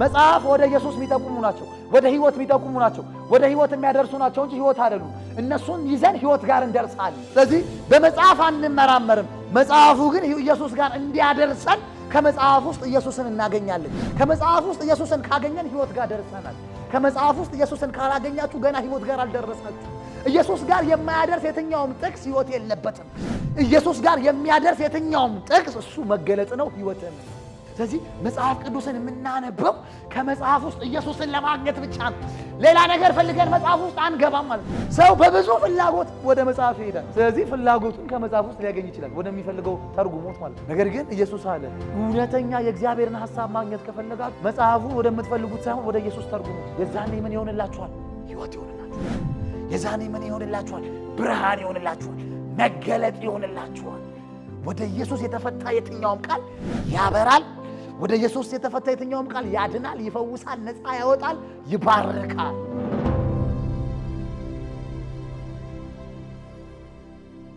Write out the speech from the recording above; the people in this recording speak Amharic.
መጽሐፍ ወደ ኢየሱስ የሚጠቁሙ ናቸው፣ ወደ ሕይወት የሚጠቁሙ ናቸው፣ ወደ ሕይወት የሚያደርሱ ናቸው እንጂ ሕይወት አይደሉም። እነሱን ይዘን ሕይወት ጋር እንደርሳለን። ስለዚህ በመጽሐፍ አንመራመርም። መጽሐፉ ግን ኢየሱስ ጋር እንዲያደርሰን ከመጽሐፍ ውስጥ ኢየሱስን እናገኛለን። ከመጽሐፍ ውስጥ ኢየሱስን ካገኘን ሕይወት ጋር ደርሰናል። ከመጽሐፍ ውስጥ ኢየሱስን ካላገኛችሁ ገና ሕይወት ጋር አልደረሳችሁ። ኢየሱስ ጋር የማያደርስ የትኛውም ጥቅስ ሕይወት የለበትም። ኢየሱስ ጋር የሚያደርስ የትኛውም ጥቅስ እሱ መገለጥ ነው፣ ሕይወት ነው። ስለዚህ መጽሐፍ ቅዱስን የምናነበው ከመጽሐፍ ውስጥ ኢየሱስን ለማግኘት ብቻ ነው። ሌላ ነገር ፈልገን መጽሐፍ ውስጥ አንገባም ማለት ነው። ሰው በብዙ ፍላጎት ወደ መጽሐፍ ይሄዳል። ስለዚህ ፍላጎቱን ከመጽሐፍ ውስጥ ሊያገኝ ይችላል፣ ወደሚፈልገው ተርጉሞት ማለት ነው። ነገር ግን ኢየሱስ አለ እውነተኛ የእግዚአብሔርን ሐሳብ ማግኘት ከፈለጋችሁ መጽሐፉን ወደምትፈልጉት ሳይሆን ወደ ኢየሱስ ተርጉሙት። የዛኔ ምን ይሆንላችኋል? ሕይወት ይሆንላችኋል። የዛኔ ምን ይሆንላችኋል? ብርሃን ይሆንላችኋል፣ መገለጥ ይሆንላችኋል። ወደ ኢየሱስ የተፈታ የትኛውም ቃል ያበራል። ወደ ኢየሱስ የተፈታ የትኛውም ቃል ያድናል፣ ይፈውሳል፣ ነፃ ያወጣል፣ ይባርካል።